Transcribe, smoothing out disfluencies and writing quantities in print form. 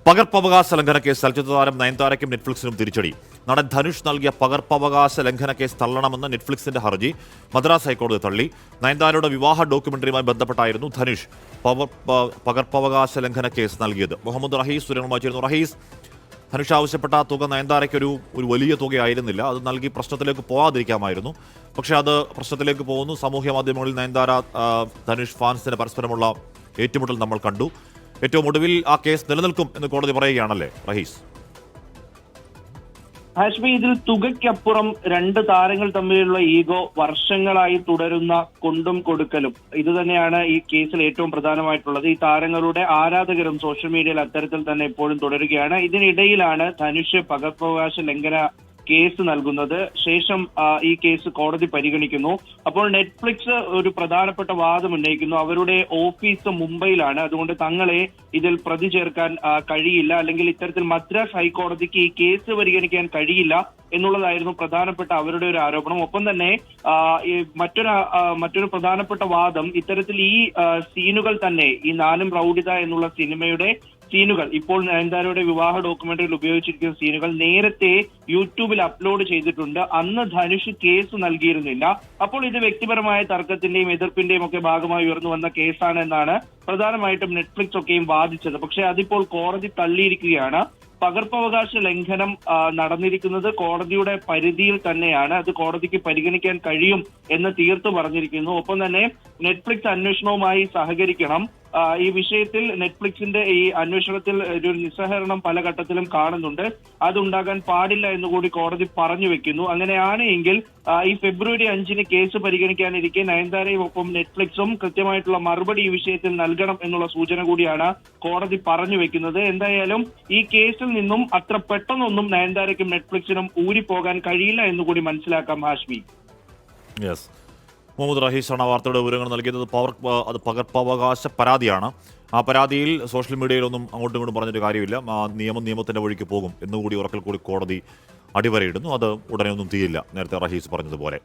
പകർപ്പവകാശ ലംഘന കേസ് ചലച്ചിത്ര താരം നയൻതാരയ്ക്കും നെറ്റ്ഫ്ലിക്സിനും തിരിച്ചടി. നടൻ ധനുഷ് നൽകിയ പകർപ്പവകാശ ലംഘന കേസ് തള്ളണമെന്ന് നെറ്റ്ഫ്ലിക്സിന്റെ ഹർജി മദ്രാസ് ഹൈക്കോടതി തള്ളി. നയൻതാരയുടെ വിവാഹ ഡോക്യുമെന്ററിയുമായി ബന്ധപ്പെട്ടായിരുന്നു ധനുഷ് പകർപ്പവകാശ ലംഘന കേസ് നൽകിയത്. മുഹമ്മദ് റഹീസ് സുരങ്ങളുമായി ചേരുന്നു. റഹീസ്, ധനുഷ് ആവശ്യപ്പെട്ട തുക നയൻതാരയ്ക്ക് ഒരു വലിയ തുകയായിരുന്നില്ല. അത് നൽകി പ്രശ്നത്തിലേക്ക് പോകാതിരിക്കാമായിരുന്നു. പക്ഷേ അത് പ്രശ്നത്തിലേക്ക് പോകുന്നു. സാമൂഹ്യ മാധ്യമങ്ങളിൽ നയൻതാര ധനുഷ് ഫാൻസിന് പരസ്പരമുള്ള ഏറ്റുമുട്ടൽ നമ്മൾ കണ്ടു. ഏറ്റവും ഒടുവിൽ ആ കേസ് നിലനിൽക്കും എന്ന് കോടതി പറയുകയാണല്ലേ റഹീസ്? ഹാഷ്മി, ഇതിൽ തുകയ്ക്കപ്പുറം രണ്ട് താരങ്ങൾ തമ്മിലുള്ള ഈഗോ വർഷങ്ങളായി തുടരുന്ന കൊണ്ടും കൊടുക്കലും ഇത് തന്നെയാണ് ഈ കേസിൽ ഏറ്റവും പ്രധാനമായിട്ടുള്ളത്. ഈ താരങ്ങളുടെ ആരാധകരും സോഷ്യൽ മീഡിയയിൽ അത്തരത്തിൽ തന്നെ എപ്പോഴും തുടരുകയാണ്. ഇതിനിടയിലാണ് ധനുഷ് പകർപ്പവകാശ ലംഘന കേസ് നൽകുന്നത്. ശേഷം ഈ കേസ് കോടതി പരിഗണിക്കുന്നു. അപ്പോൾ നെറ്റ്ഫ്ലിക്സ് ഒരു പ്രധാനപ്പെട്ട വാദം ഉന്നയിക്കുന്നു. അവരുടെ ഓഫീസ് മുംബൈയിലാണ്, അതുകൊണ്ട് തങ്ങളെ ഇതിൽ പ്രതി ചേർക്കാൻ കഴിയില്ല, അല്ലെങ്കിൽ ഇത്തരത്തിൽ മദ്രാസ് ഹൈക്കോടതിക്ക് ഈ കേസ് പരിഗണിക്കാൻ കഴിയില്ല എന്നുള്ളതായിരുന്നു പ്രധാനപ്പെട്ട അവരുടെ ഒരു ആരോപണം. ഒപ്പം തന്നെ മറ്റൊരു പ്രധാനപ്പെട്ട വാദം, ഇത്തരത്തിൽ ഈ സീനുകൾ തന്നെ, ഈ നാലും റൌഡിത എന്നുള്ള സിനിമയുടെ സീനുകൾ, ഇപ്പോൾ നയൻതാരയുടെ വിവാഹ ഡോക്യുമെന്ററിയിൽ ഉപയോഗിച്ചിരിക്കുന്ന സീനുകൾ നേരത്തെ യൂട്യൂബിൽ അപ്ലോഡ് ചെയ്തിട്ടുണ്ട്. അന്ന് ധനുഷ് കേസ് നൽകിയിരുന്നില്ല. അപ്പോൾ ഇത് വ്യക്തിപരമായ തർക്കത്തിന്റെയും എതിർപ്പിന്റെയും ഒക്കെ ഭാഗമായി ഉയർന്നു വന്ന കേസാണ് എന്നാണ് പ്രധാനമായിട്ടും നെറ്റ്ഫ്ലിക്സ് ഒക്കെയും വാദിച്ചത്. പക്ഷേ അതിപ്പോൾ കോടതി തള്ളിയിരിക്കുകയാണ്. പകർപ്പവകാശ ലംഘനം നടന്നിരിക്കുന്നത് കോടതിയുടെ പരിധിയിൽ തന്നെയാണ്. അത് കോടതിക്ക് പരിഗണിക്കാൻ കഴിയും എന്ന് തീർത്തു പറഞ്ഞിരിക്കുന്നു. ഒപ്പം തന്നെ നെറ്റ്ഫ്ലിക്സ് അന്വേഷണവുമായി സഹകരിക്കണം. ഈ വിഷയത്തിൽ നെറ്റ്ഫ്ലിക്സിന്റെ ഈ അന്വേഷണത്തിൽ ഒരു നിസ്സഹകരണം പല ഘട്ടത്തിലും കാണുന്നുണ്ട്. അതുണ്ടാകാൻ പാടില്ല എന്നുകൂടി കോടതി പറഞ്ഞു വെക്കുന്നു. അങ്ങനെയാണ് എങ്കിൽ ഈ ഫെബ്രുവരി 5 കേസ് പരിഗണിക്കാനിരിക്കെ നയൻതാരയും ഒപ്പം നെറ്റ്ഫ്ലിക്സും കൃത്യമായിട്ടുള്ള മറുപടി ഈ വിഷയത്തിൽ നൽകണം എന്നുള്ള സൂചന കൂടിയാണ് കോടതി പറഞ്ഞു വെക്കുന്നത്. എന്തായാലും ഈ കേസിൽ നിന്നും അത്ര പെട്ടെന്നൊന്നും നയൻതാരയ്ക്കും നെറ്റ്ഫ്ലിക്സിനും ഊരിപ്പോകാൻ കഴിയില്ല എന്നുകൂടി മനസ്സിലാക്കാം ഹാഷ്മി. യെസ്, മുഹമ്മദ് റഹീസാണ് വാർത്തയുടെ വിവരങ്ങൾ നൽകിയത്. അത് പകർപ്പവകാശ പരാതിയാണ്. ആ പരാതിയിൽ സോഷ്യൽ മീഡിയയിലൊന്നും അങ്ങോട്ടും ഇങ്ങോട്ടും പറഞ്ഞിട്ട് കാര്യമില്ല. നിയമത്തിന്റെ വഴിക്ക് പോകും എന്നുകൂടി ഉറക്കൽ കൂടി കോടതി അടിവരയിടുന്നു. അത് ഉടനെ ഒന്നും തീരില്ല, നേരത്തെ റഹീസ് പറഞ്ഞതുപോലെ.